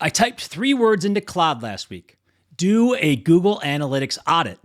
I typed 3 words into Claude last week. Do a Google Analytics audit.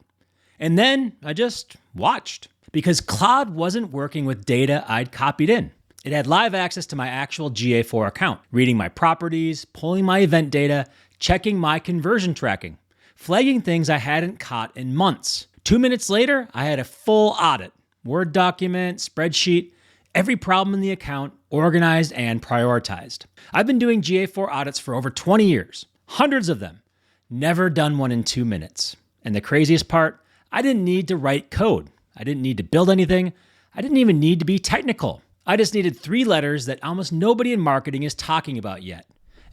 And then I just watched because Claude wasn't working with data I'd copied in. It had live access to my actual GA4 account, reading my properties, pulling my event data, checking my conversion tracking, flagging things I hadn't caught in months. 2 minutes later, I had a full audit, Word document, spreadsheet, every problem in the account organized and prioritized. I've been doing GA4 audits for over 20 years, hundreds of them, never done one in 2 minutes. And the craziest part, I didn't need to write code. I didn't need to build anything. I didn't even need to be technical. I just needed 3 letters that almost nobody in marketing is talking about yet.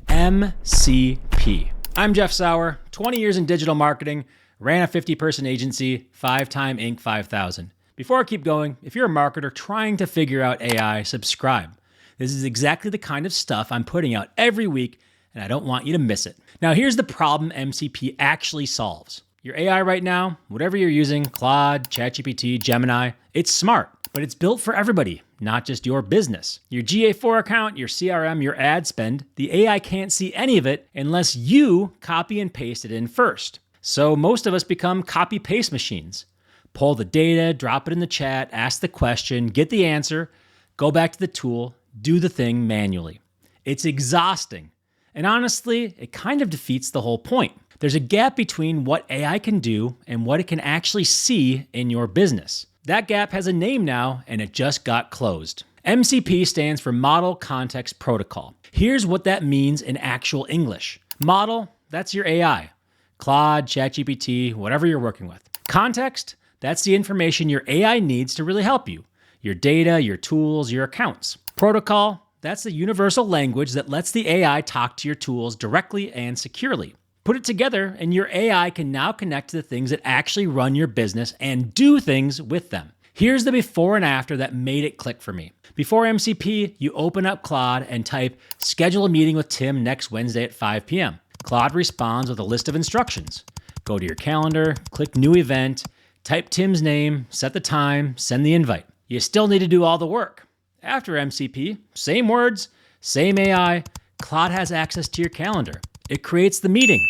MCP. I'm Jeff Sauer, 20 years in digital marketing, ran a 50-person agency, 5-time Inc. 5000. Before I keep going, if you're a marketer trying to figure out AI, subscribe. This is exactly the kind of stuff I'm putting out every week, and I don't want you to miss it. Now, here's the problem MCP actually solves. Your AI right now, whatever you're using, Claude, ChatGPT, Gemini, it's smart, but it's built for everybody, not just your business. Your GA4 account, your CRM, your ad spend, the AI can't see any of it unless you copy and paste it in first. So most of us become copy-paste machines. Pull the data, drop it in the chat, ask the question, get the answer, go back to the tool, do the thing manually. It's exhausting. And honestly, it kind of defeats the whole point. There's a gap between what AI can do and what it can actually see in your business. That gap has a name now, and it just got closed. MCP stands for Model Context Protocol. Here's what that means in actual English. Model, that's your AI. Claude, ChatGPT, whatever you're working with. Context, that's the information your AI needs to really help you. Your data, your tools, your accounts. Protocol, that's the universal language that lets the AI talk to your tools directly and securely. Put it together and your AI can now connect to the things that actually run your business and do things with them. Here's the before and after that made it click for me. Before MCP, you open up Claude and type, schedule a meeting with Tim next Wednesday at 5 p.m. Claude responds with a list of instructions. Go to your calendar, click new event, type Tim's name, set the time, send the invite. You still need to do all the work. After MCP, same words, same AI, Claude has access to your calendar. It creates the meeting.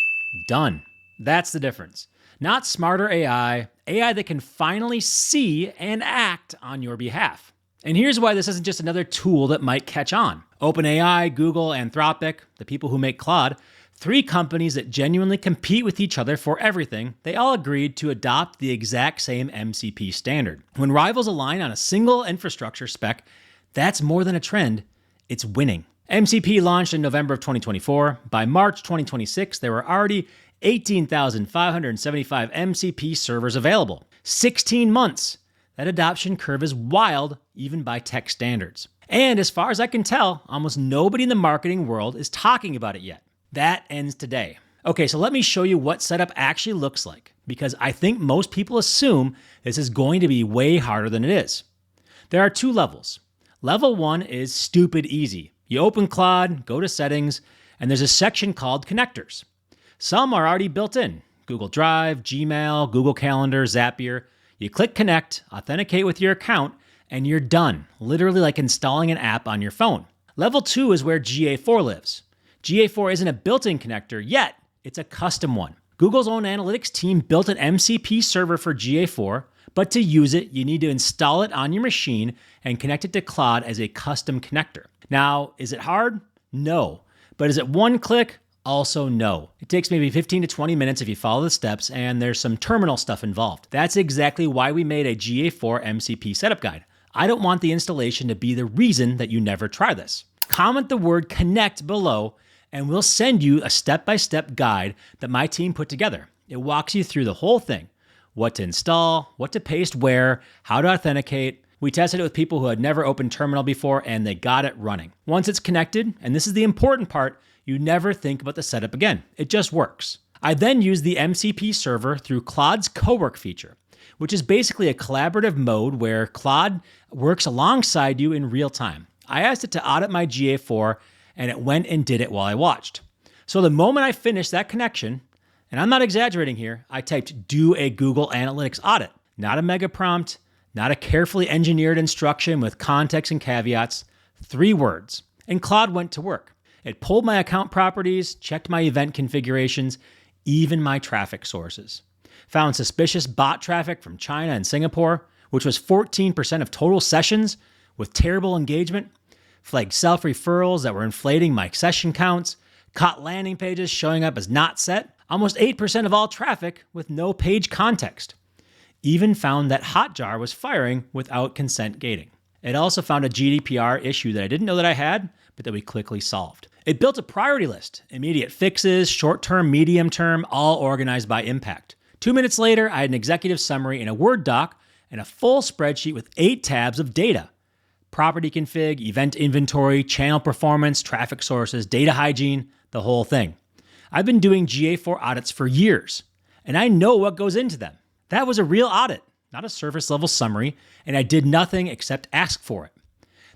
Done. That's the difference. Not smarter AI, AI that can finally see and act on your behalf. And here's why this isn't just another tool that might catch on. OpenAI, Google, Anthropic, the people who make Claude, 3 companies that genuinely compete with each other for everything, they all agreed to adopt the exact same MCP standard. When rivals align on a single infrastructure spec, that's more than a trend, it's winning. MCP launched in November of 2024. By March 2026, there were already 18,575 MCP servers available. 16 months. That adoption curve is wild, even by tech standards. And as far as I can tell, almost nobody in the marketing world is talking about it yet. That ends today. Okay, so let me show you what setup actually looks like, because I think most people assume this is going to be way harder than it is. There are 2 levels. Level 1 is stupid easy. You open Claude, go to settings, and there's a section called connectors. Some are already built in. Google Drive, Gmail, Google Calendar, Zapier. You click connect, authenticate with your account, and you're done. Literally like installing an app on your phone. Level 2 is where GA4 lives. GA4 isn't a built-in connector yet, it's a custom one. Google's own analytics team built an MCP server for GA4, but to use it, you need to install it on your machine and connect it to Claude as a custom connector. Now, is it hard? No. But is it one click? Also no. It takes maybe 15 to 20 minutes if you follow the steps, and there's some terminal stuff involved. That's exactly why we made a GA4 MCP setup guide. I don't want the installation to be the reason that you never try this. Comment the word connect below, and we'll send you a step-by-step guide that my team put together. It walks you through the whole thing. What to install, what to paste where, how to authenticate. We tested it with people who had never opened Terminal before, and they got it running. Once it's connected, and this is the important part, you never think about the setup again. It just works. I then used the MCP server through Claude's Cowork feature, which is basically a collaborative mode where Claude works alongside you in real time. I asked it to audit my GA4, and it went and did it while I watched. So the moment I finished that connection, and I'm not exaggerating here, I typed do a Google Analytics audit. Not a mega prompt, not a carefully engineered instruction with context and caveats, 3 words. And Claude went to work. It pulled my account properties, checked my event configurations, even my traffic sources. Found suspicious bot traffic from China and Singapore, which was 14% of total sessions with terrible engagement. Flagged self-referrals that were inflating my session counts. Caught landing pages showing up as not set. Almost 8% of all traffic with no page context. Even found that Hotjar was firing without consent gating. It also found a GDPR issue that I didn't know that I had, but that we quickly solved. It built a priority list, immediate fixes, short-term, medium-term, all organized by impact. 2 minutes later, I had an executive summary in a Word doc and a full spreadsheet with 8 tabs of data. Property config, event inventory, channel performance, traffic sources, data hygiene, the whole thing. I've been doing GA4 audits for years, and I know what goes into them. That was a real audit, not a surface level summary, and I did nothing except ask for it.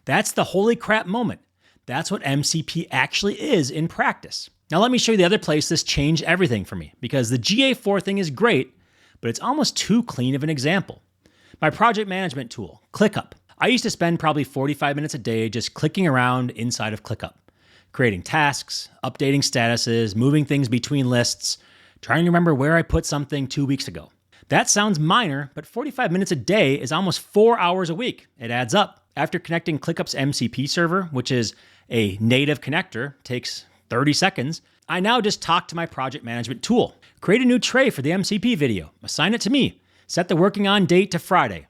That's the holy crap moment. That's what MCP actually is in practice. Now let me show you the other place this changed everything for me, because the GA4 thing is great, but it's almost too clean of an example. My project management tool, ClickUp. I used to spend probably 45 minutes a day just clicking around inside of ClickUp, creating tasks, updating statuses, moving things between lists, trying to remember where I put something 2 weeks ago. That sounds minor, but 45 minutes a day is almost 4 hours a week. It adds up. After connecting ClickUp's MCP server, which is a native connector, takes 30 seconds, I now just talk to my project management tool. Create a new tray for the MCP video. Assign it to me. Set the working on date to Friday.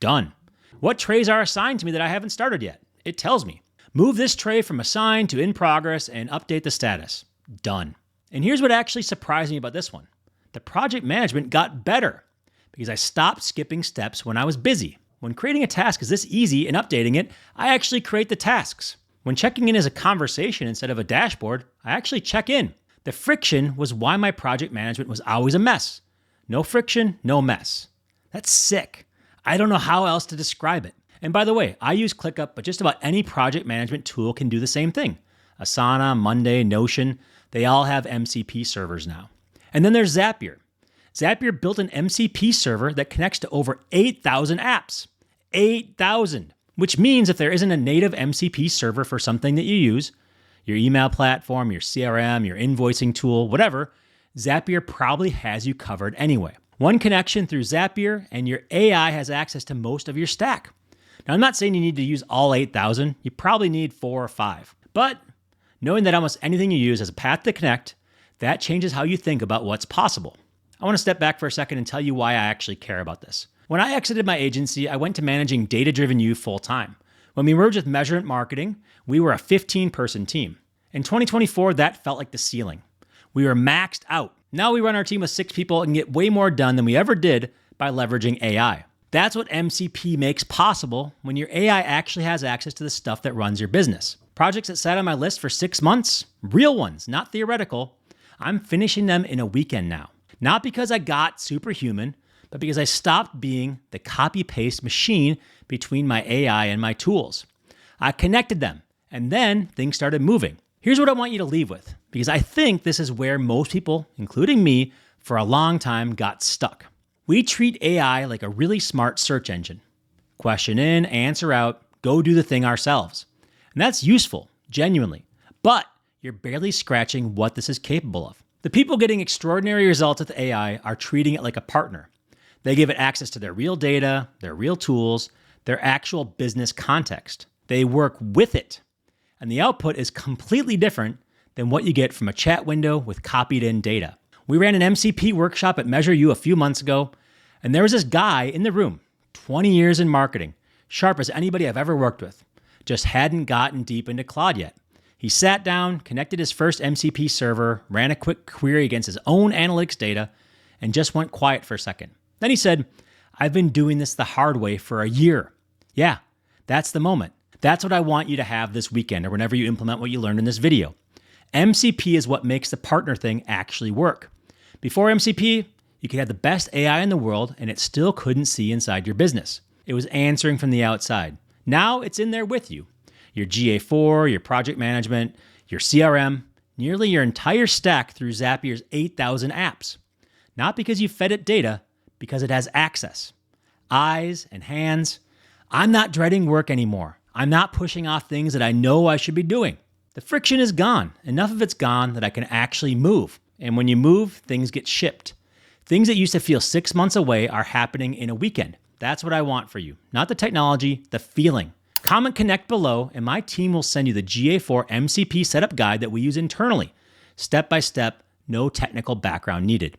Done. What trays are assigned to me that I haven't started yet? It tells me. Move this tray from assigned to in progress and update the status. Done. And here's what actually surprised me about this one. The project management got better because I stopped skipping steps when I was busy. When creating a task is this easy and updating it, I actually create the tasks. When checking in is a conversation instead of a dashboard, I actually check in. The friction was why my project management was always a mess. No friction, no mess. That's sick. I don't know how else to describe it. And by the way, I use ClickUp, but just about any project management tool can do the same thing. Asana, Monday, Notion, they all have MCP servers now. And then there's Zapier. Zapier built an MCP server that connects to over 8,000 apps. 8,000! Which means if there isn't a native MCP server for something that you use, your email platform, your CRM, your invoicing tool, whatever, Zapier probably has you covered anyway. One connection through Zapier and your AI has access to most of your stack. Now, I'm not saying you need to use all 8,000. You probably need 4 or 5. But knowing that almost anything you use has a path to connect, that changes how you think about what's possible. I want to step back for a second and tell you why I actually care about this. When I exited my agency, I went to managing data-driven you full-time. When we merged with measurement marketing, we were a 15-person team. In 2024, that felt like the ceiling. We were maxed out. Now we run our team with 6 people and get way more done than we ever did by leveraging AI. That's what MCP makes possible when your AI actually has access to the stuff that runs your business. Projects that sat on my list for 6 months, real ones, not theoretical, I'm finishing them in a weekend now. Not because I got superhuman, but because I stopped being the copy-paste machine between my AI and my tools. I connected them, and then things started moving. Here's what I want you to leave with, because I think this is where most people, including me, for a long time got stuck. We treat AI like a really smart search engine. Question in, answer out, go do the thing ourselves. And that's useful, genuinely. But you're barely scratching what this is capable of. The people getting extraordinary results with AI are treating it like a partner. They give it access to their real data, their real tools, their actual business context. They work with it. And the output is completely different than what you get from a chat window with copied in data. We ran an MCP workshop at Measure U a few months ago, and there was this guy in the room, 20 years in marketing, sharp as anybody I've ever worked with, just hadn't gotten deep into Claude yet. He sat down, connected his first MCP server, ran a quick query against his own analytics data, and just went quiet for a second. Then he said, "I've been doing this the hard way for a year." Yeah, that's the moment. That's what I want you to have this weekend or whenever you implement what you learned in this video. MCP is what makes the partner thing actually work. Before MCP, you could have the best AI in the world and it still couldn't see inside your business. It was answering from the outside. Now it's in there with you. Your GA4, your project management, your CRM, nearly your entire stack through Zapier's 8,000 apps. Not because you fed it data, because it has access. Eyes and hands. I'm not dreading work anymore. I'm not pushing off things that I know I should be doing. The friction is gone. Enough of it's gone that I can actually move. And when you move, things get shipped. Things that used to feel 6 months away are happening in a weekend. That's what I want for you. Not the technology, the feeling. Comment connect below and my team will send you the GA4 MCP setup guide that we use internally. Step by step, no technical background needed.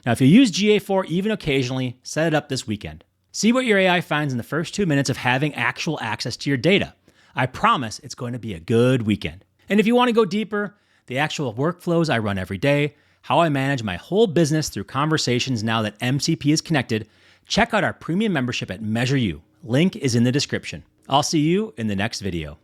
Now, if you use GA4 even occasionally, set it up this weekend. See what your AI finds in the first 2 minutes of having actual access to your data. I promise it's going to be a good weekend. And if you want to go deeper, the actual workflows I run every day, how I manage my whole business through conversations now that MCP is connected, check out our premium membership at Measure U. Link is in the description. I'll see you in the next video.